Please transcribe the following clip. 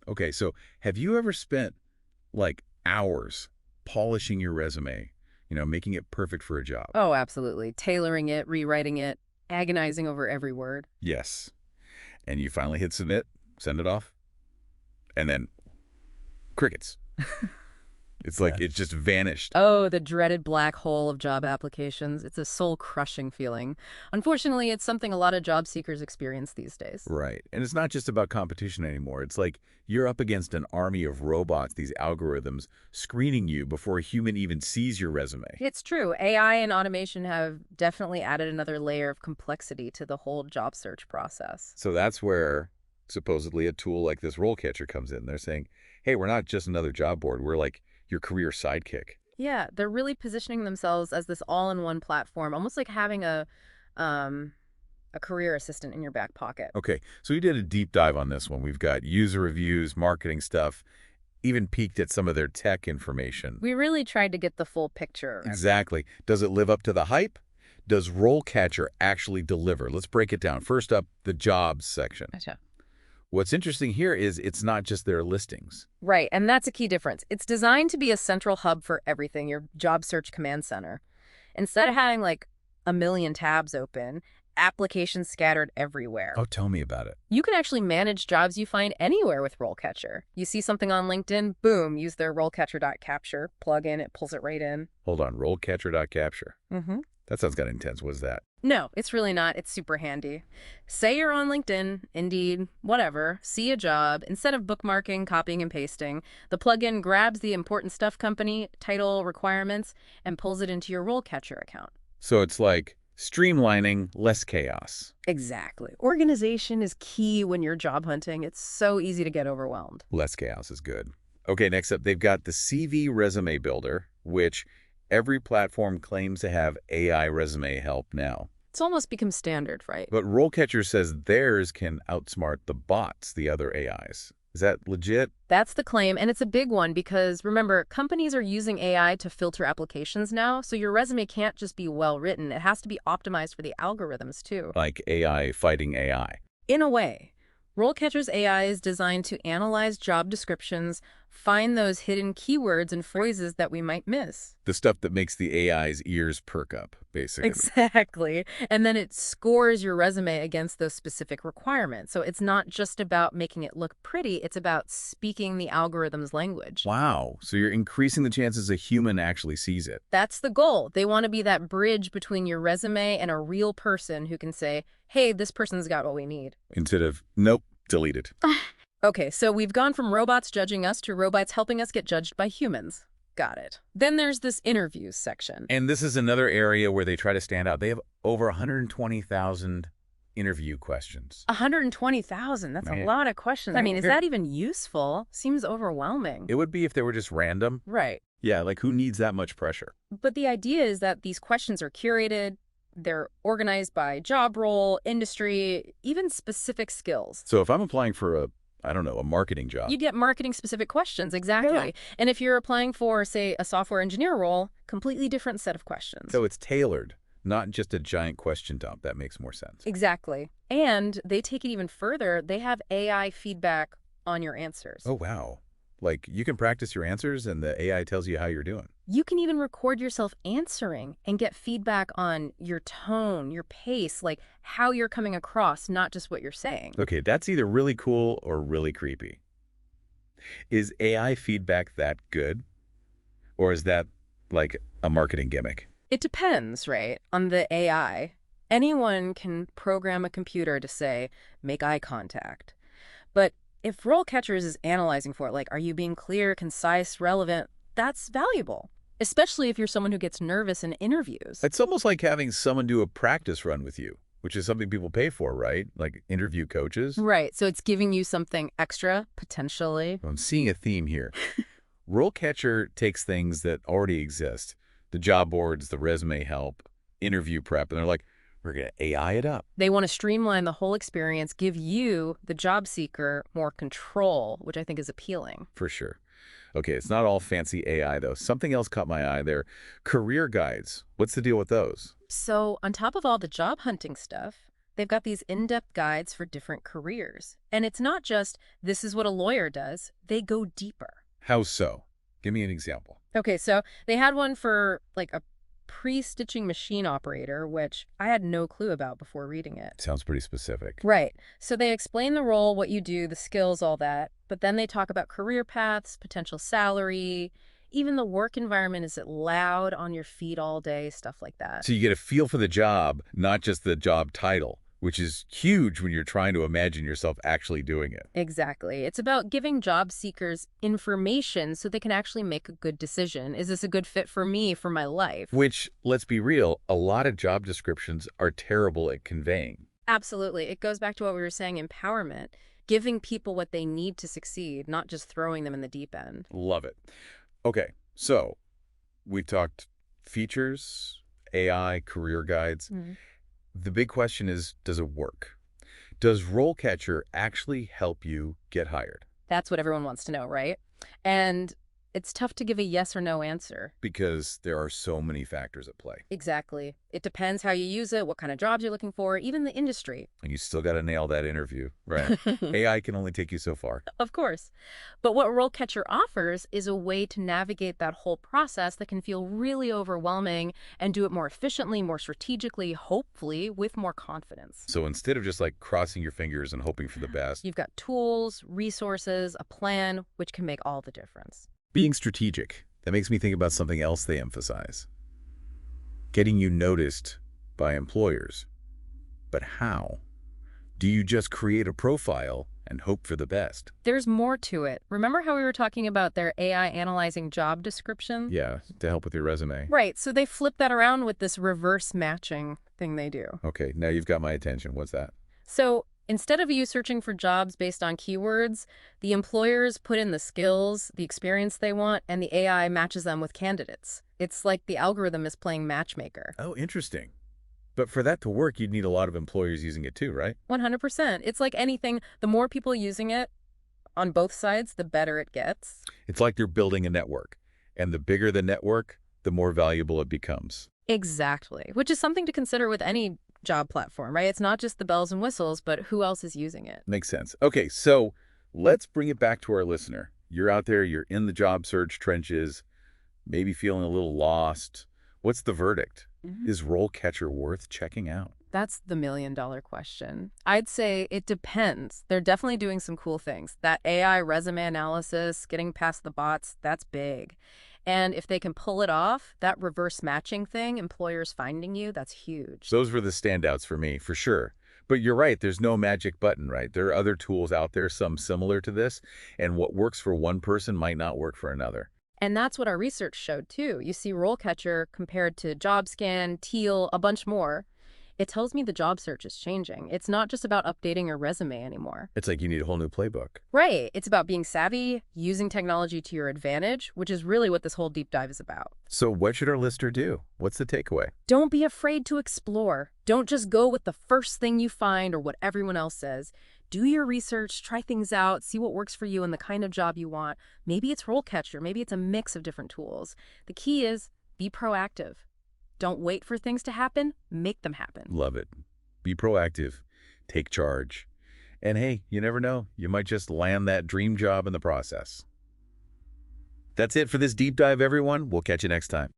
Okay, so have you ever spent like hours polishing your resume, making it perfect for a job? Oh, absolutely. Tailoring it, rewriting it, agonizing over every word. Yes. And you finally hit submit, send it off, and then crickets. It's like Yeah. it just vanished. Oh, the dreaded black hole of job applications. It's a soul-crushing feeling. Unfortunately, it's something a lot of job seekers experience these days. Right. And it's not just about competition anymore. It's like you're up against an army of robots, these algorithms screening you before a human even sees your resume. It's true. AI and automation have definitely added another layer of complexity to the whole job search process. So that's where supposedly a tool like this RoleCatcher comes in. They're saying, hey, we're not just another job board. We're like your career sidekick. Yeah, they're really positioning themselves as this all-in-one platform, almost like having um, a career assistant in your back pocket. Okay, so we did a deep dive on this one. We've got user reviews, marketing stuff, even peeked at some of their tech information. We really tried to get the full picture. Exactly. Does it live up to the hype? Does RoleCatcher actually deliver? Let's break it down. First up, the jobs section. Gotcha. What's interesting here is it's not just their listings. Right, and that's a key difference. It's designed to be a central hub for everything, your job search command center. Instead of having like a million tabs open, applications scattered everywhere. Oh, tell me about it. You can actually manage jobs you find anywhere with RoleCatcher. You see something on LinkedIn, boom, use their RoleCatcher.capture plugin, it pulls it right in. Hold on, RoleCatcher.capture. Mm-hmm. That sounds kind of intense. What is that? No, it's really not. It's super handy. Say you're on LinkedIn, Indeed, whatever, see a job. Instead of bookmarking, copying, and pasting, the plugin grabs the important stuff company, title, requirements, and pulls it into your RoleCatcher account. So it's like streamlining, less chaos. Exactly. Organization is key when you're job hunting. It's so easy to get overwhelmed. Less chaos is good. Okay, next up, they've got the CV Resume Builder, which every platform claims to have AI resume help now. It's almost become standard, right? But RoleCatcher says theirs can outsmart the bots, the other AIs. Is that legit? That's the claim, and it's a big one because, remember, companies are using AI to filter applications now, so your resume can't just be well-written. It has to be optimized for the algorithms, too. Like AI fighting AI. In a way. RoleCatcher's AI is designed to analyze job descriptions, find those hidden keywords and phrases that we might miss. The stuff that makes the AI's ears perk up, basically. Exactly. And then it scores your resume against those specific requirements. So it's not just about making it look pretty, it's about speaking the algorithm's language. Wow. So you're increasing the chances a human actually sees it. That's the goal. They want to be that bridge between your resume and a real person who can say, hey, this person's got what we need. Instead of, nope, deleted. Okay, so we've gone from robots judging us to robots helping us get judged by humans. Got it. Then there's this interviews section. And this is another area where they try to stand out. They have over 120,000 interview questions. 120,000. That's a lot of questions. I mean, is that even useful? Seems overwhelming. It would be if they were just random. Right. Yeah, like who needs that much pressure? But the idea is that these questions are curated, they're organized by job role, industry, even specific skills. So if I'm applying for a marketing job. You get marketing-specific questions, exactly. Yeah. And if you're applying for, say, a software engineer role, completely different set of questions. So it's tailored, not just a giant question dump. That makes more sense. Exactly. And they take it even further. They have AI feedback on your answers. Oh, wow. Like you can practice your answers and the AI tells you how you're doing. You can even record yourself answering and get feedback on your tone, your pace, like how you're coming across, not just what you're saying. Okay, that's either really cool or really creepy. Is AI feedback that good? Or is that like a marketing gimmick? It depends, right, on the AI. Anyone can program a computer to say, make eye contact. But if RoleCatchers is analyzing for it, like, are you being clear, concise, relevant, that's valuable, especially if you're someone who gets nervous in interviews. It's almost like having someone do a practice run with you, which is something people pay for, right? Like interview coaches. Right, so it's giving you something extra, potentially. I'm seeing a theme here. RoleCatcher takes things that already exist, the job boards, the resume help, interview prep, and they're like, we're going to AI it up. They want to streamline the whole experience, give you, the job seeker, more control, which I think is appealing. For sure. Okay, it's not all fancy AI, though. Something else caught my eye there. Career guides. What's the deal with those? So on top of all the job hunting stuff, They've got these in-depth guides for different careers. And it's not just, this is what a lawyer does. They go deeper. How so? Give me an example. Okay, so they had one for like a pre-stitching machine operator, which I had no clue about before reading it. Sounds pretty specific. Right. So they explain the role, what you do, the skills, all that. But then they talk about career paths, potential salary, even the work environment. Is it loud, on your feet all day, stuff like that. So you get a feel for the job, not just the job title, which is huge when you're trying to imagine yourself actually doing it. Exactly. It's about giving job seekers information so they can actually make a good decision. Is this a good fit for me, for my life? Which, let's be real, a lot of job descriptions are terrible at conveying. Absolutely. It goes back to what we were saying, empowerment, giving people what they need to succeed, not just throwing them in the deep end. Love it. Okay, so we talked features, AI, career guides. Mhm. The big question is, does it work? Does RoleCatcher actually help you get hired? That's what everyone wants to know, right? And it's tough to give a yes or no answer. Because there are so many factors at play. Exactly. It depends how you use it, what kind of jobs you're looking for, even the industry. And you still got to nail that interview, right? AI can only take you so far. Of course. But what RoleCatcher offers is a way to navigate that whole process that can feel really overwhelming and do it more efficiently, more strategically, hopefully with more confidence. So instead of just like crossing your fingers and hoping for the best, You've got tools, resources, a plan, which can make all the difference. being strategic, that makes me think about something else they emphasize. Getting you noticed by employers. But how? Do you just create a profile and hope for the best? There's more to it. Remember how we were talking about their AI analyzing job description? Yeah, to help with your resume. Right, so they flip that around with this reverse matching thing they do. Okay, now you've got my attention. What's that? So instead of you searching for jobs based on keywords, the employers put in the skills, the experience they want, and the AI matches them with candidates. It's like the algorithm is playing matchmaker. Oh, interesting. But for that to work, you'd need a lot of employers using it too, right? 100%. It's like anything, the more people using it on both sides, the better it gets. It's like you're building a network. And the bigger the network, the more valuable it becomes. Exactly, which is something to consider with any job platform, right? It's not just the bells and whistles, but who else is using it? Makes sense. Okay, so let's bring it back to our listener. You're out there, you're in the job search trenches, maybe feeling a little lost. What's the verdict? Is RoleCatcher worth checking out? That's the million-dollar question. I'd say it depends. They're definitely doing some cool things. That AI resume analysis, getting past the bots, that's big. And if they can pull it off, that reverse matching thing, employers finding you, that's huge. Those were the standouts for me, for sure. But you're right, there's no magic button, right? There are other tools out there, some similar to this, and what works for one person might not work for another. And that's what our research showed, too. You see RoleCatcher compared to JobScan, Teal, a bunch more. It tells me the job search is changing. It's not just about updating your resume anymore. It's like you need a whole new playbook. Right. It's about being savvy, using technology to your advantage, which is really what this whole deep dive is about. So what should our listener do? What's the takeaway? Don't be afraid to explore. Don't just go with the first thing you find or what everyone else says. Do your research, try things out, see what works for you and the kind of job you want. Maybe it's RoleCatcher, maybe it's a mix of different tools. The key is be proactive. Don't wait for things to happen, make them happen. Love it. Be proactive. Take charge. And hey, you never know. You might just land that dream job in the process. That's it for this deep dive, everyone. We'll catch you next time.